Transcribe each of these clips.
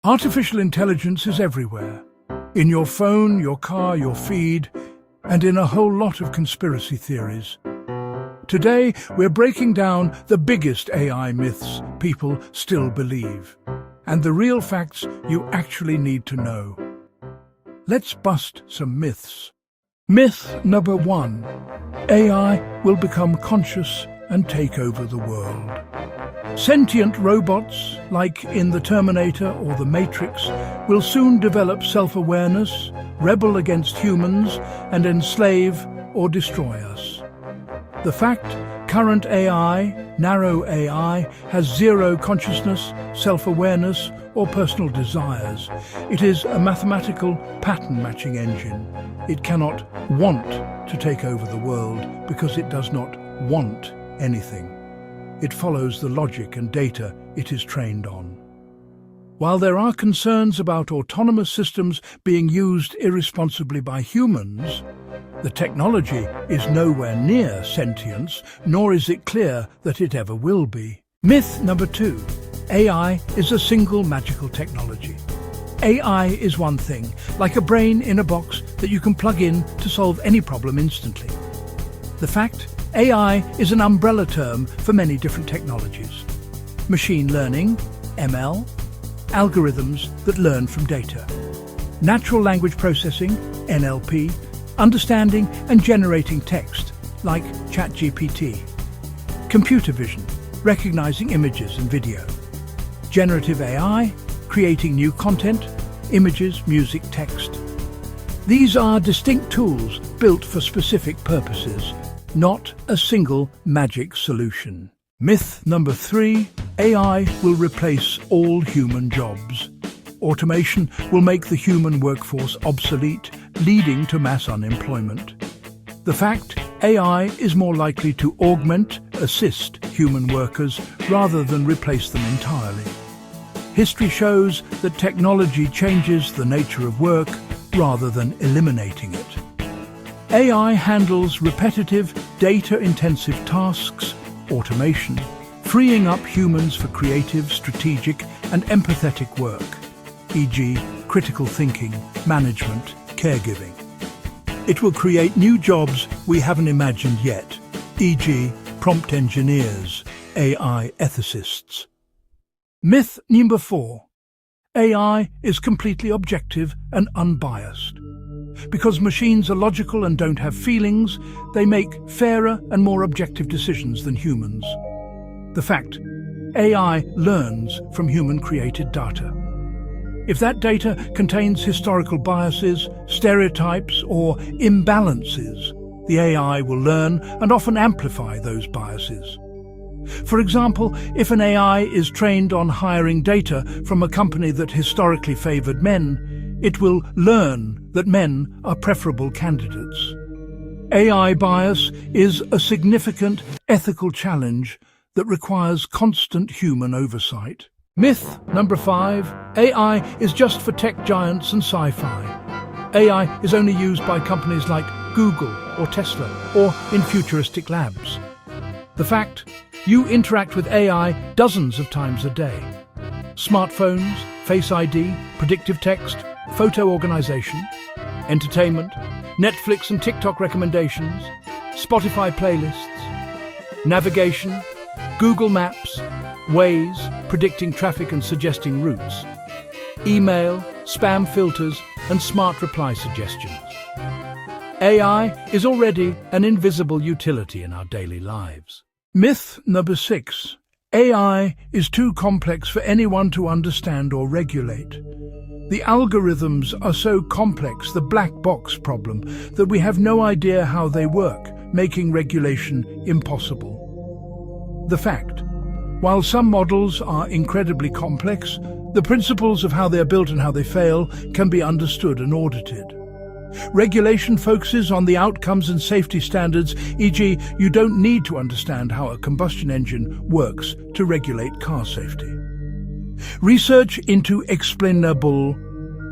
Artificial intelligence is everywhere. In your phone, your car, your feed, and in a whole lot of conspiracy theories. Today, we're breaking down the biggest AI myths people still believe, and the real facts you actually need to know. Let's bust some myths. Myth number 1. AI will become conscious and take over the world. Sentient robots, like in the Terminator or The Matrix, will soon develop self-awareness, rebel against humans, and enslave or destroy us. The fact current AI, narrow AI, has zero consciousness, self-awareness, or personal desires. It is a mathematical pattern-matching engine. It cannot want to take over the world because it does not want anything. It follows the logic and data it is trained on. While there are concerns about autonomous systems being used irresponsibly by humans, the technology is nowhere near sentience, nor is it clear that it ever will be. Myth number 2. AI is a single magical technology. AI is one thing, like a brain in a box that you can plug in to solve any problem instantly. The fact AI is an umbrella term for many different technologies. Machine learning, ML, algorithms that learn from data. Natural language processing, NLP, understanding and generating text, like ChatGPT. Computer vision, recognizing images and video. Generative AI, creating new content, images, music, text. These are distinct tools built for specific purposes, not a single magic solution. Myth number 3. AI will replace all human jobs. Automation will make the human workforce obsolete, leading to mass unemployment. The fact AI is more likely to augment, assist human workers rather than replace them entirely. History shows that technology changes the nature of work rather than eliminating it. AI handles repetitive, data-intensive tasks, automation, freeing up humans for creative, strategic, and empathetic work, e.g., critical thinking, management, caregiving. It will create new jobs we haven't imagined yet, e.g., prompt engineers, AI ethicists. Myth number 4. AI is completely objective and unbiased. Because machines are logical and don't have feelings, they make fairer and more objective decisions than humans. The fact AI learns from human-created data. If that data contains historical biases, stereotypes, or imbalances, the AI will learn and often amplify those biases. For example, if an AI is trained on hiring data from a company that historically favored men, it will learn that men are preferable candidates. AI bias is a significant ethical challenge that requires constant human oversight. Myth number 5. AI is just for tech giants and sci-fi. AI is only used by companies like Google or Tesla or in futuristic labs. The fact you interact with AI dozens of times a day. Smartphones, Face ID, predictive text, photo organization, entertainment, Netflix and TikTok recommendations, Spotify playlists, navigation, Google Maps, Waze, predicting traffic and suggesting routes, email, spam filters, and smart reply suggestions. AI is already an invisible utility in our daily lives. Myth number 6. AI is too complex for anyone to understand or regulate. The algorithms are so complex, the black box problem, that we have no idea how they work, making regulation impossible. The fact, while some models are incredibly complex, the principles of how they're built and how they fail can be understood and audited. Regulation focuses on the outcomes and safety standards, e.g., you don't need to understand how a combustion engine works to regulate car safety. Research into explainable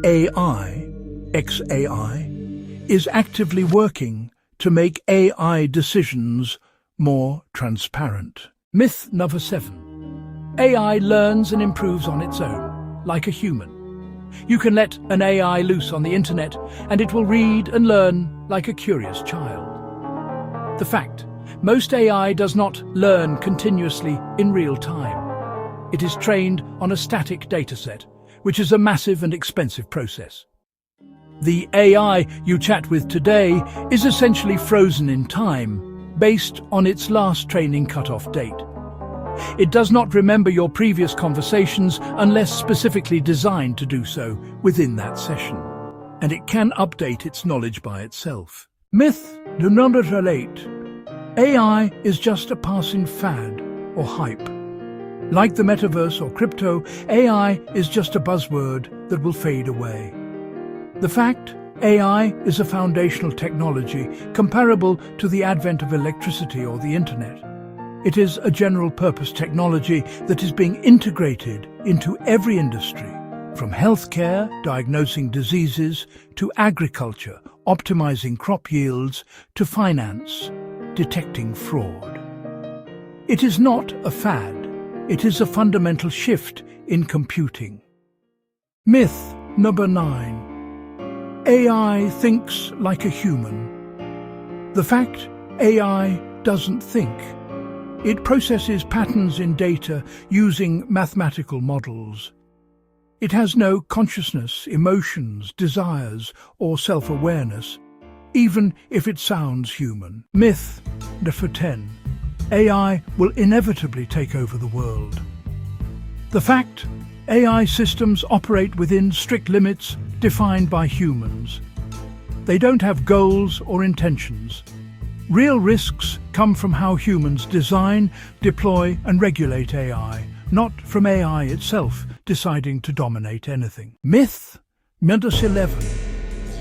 AI, XAI, is actively working to make AI decisions more transparent. Myth number 7. AI learns and improves on its own, like a human. You can let an AI loose on the internet and it will read and learn like a curious child. The fact: most AI does not learn continuously in real time. It is trained on a static dataset, which is a massive and expensive process. The AI you chat with today is essentially frozen in time, based on its last training cutoff date. It does not remember your previous conversations unless specifically designed to do so within that session, and it can update its knowledge by itself. Myth number 8. AI is just a passing fad or hype. Like the metaverse or crypto, AI is just a buzzword that will fade away. The fact: AI is a foundational technology comparable to the advent of electricity or the internet. It is a general-purpose technology that is being integrated into every industry, from healthcare, diagnosing diseases, to agriculture, optimizing crop yields, to finance, detecting fraud. It is not a fad. It is a fundamental shift in computing. Myth number 9. AI thinks like a human. The fact: AI doesn't think. It processes patterns in data using mathematical models. It has no consciousness, emotions, desires, or self-awareness, even if it sounds human. Myth number 10. AI will inevitably take over the world. The fact: AI systems operate within strict limits defined by humans. They don't have goals or intentions. Real risks come from how humans design, deploy, and regulate AI, not from AI itself deciding to dominate anything. Myth number 11.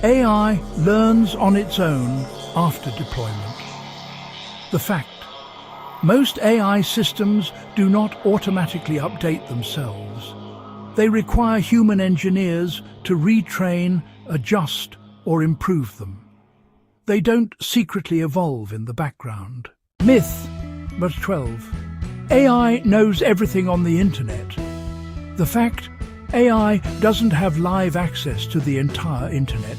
AI learns on its own after deployment. The fact: most AI systems do not automatically update themselves. They require human engineers to retrain, adjust, or improve them. They don't secretly evolve in the background. Myth number 12. AI knows everything on the internet. The fact: AI doesn't have live access to the entire internet.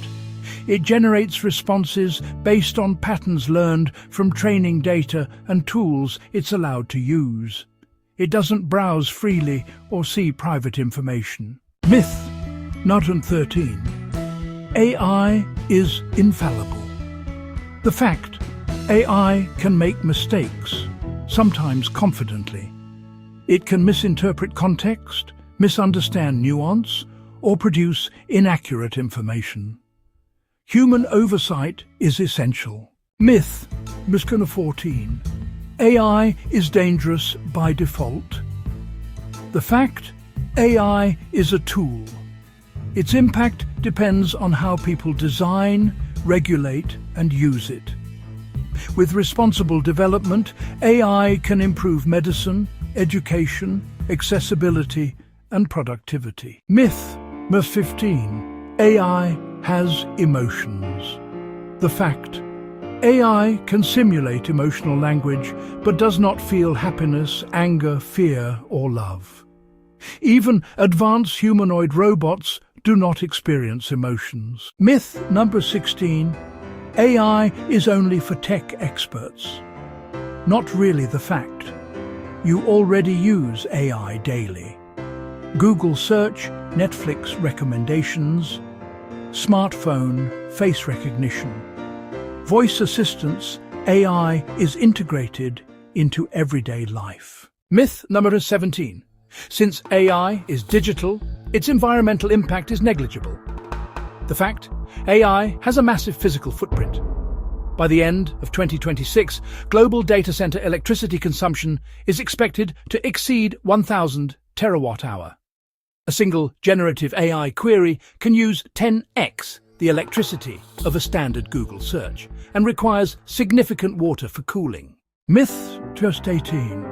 It generates responses based on patterns learned from training data and tools it's allowed to use. It doesn't browse freely or see private information. Myth number 13. AI is infallible. The fact: AI can make mistakes, sometimes confidently. It can misinterpret context, misunderstand nuance, or produce inaccurate information. Human oversight is essential. Myth number 14. AI is dangerous by default. The fact: AI is a tool. Its impact depends on how people design, regulate, and use it. With responsible development, AI can improve medicine, education, accessibility, and productivity. Myth number 15. AI has emotions. The fact: AI can simulate emotional language, but does not feel happiness, anger, fear, or love. Even advanced humanoid robots do not experience emotions. Myth number 16. AI is only for tech experts. Not really the fact. You already use AI daily. Google search, Netflix recommendations, smartphone face recognition. Voice assistance, AI is integrated into everyday life. Myth number 17. Since AI is digital, its environmental impact is negligible. The fact: AI has a massive physical footprint. By the end of 2026, global data center electricity consumption is expected to exceed 1,000 terawatt-hour. A single generative AI query can use 10x the electricity of a standard Google search and requires significant water for cooling. Myth just 18.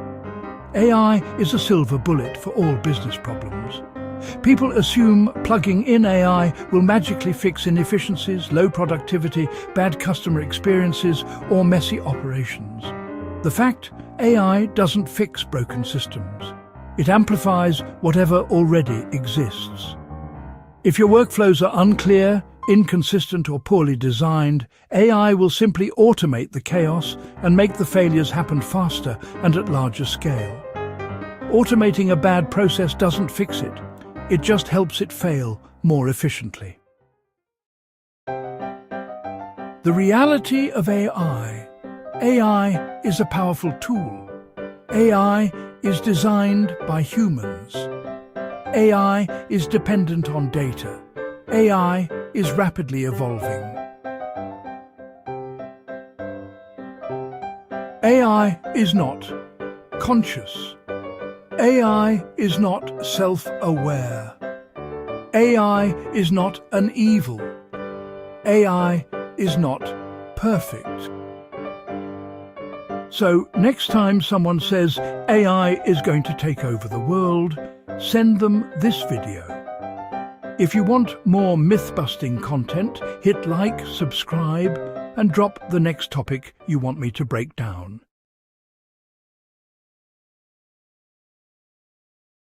AI is a silver bullet for all business problems. People assume plugging in AI will magically fix inefficiencies, low productivity, bad customer experiences, or messy operations. The fact: AI doesn't fix broken systems. It amplifies whatever already exists. If your workflows are unclear, inconsistent or poorly designed, AI will simply automate the chaos and make the failures happen faster and at larger scale. Automating a bad process doesn't fix it. It just helps it fail more efficiently. The reality of AI. AI is a powerful tool. AI is designed by humans. AI is dependent on data. AI is rapidly evolving. AI is not conscious. AI is not self-aware. AI is not an evil. AI is not perfect. So, next time someone says AI is going to take over the world, send them this video. If you want more myth-busting content, hit like, subscribe, and drop the next topic you want me to break down.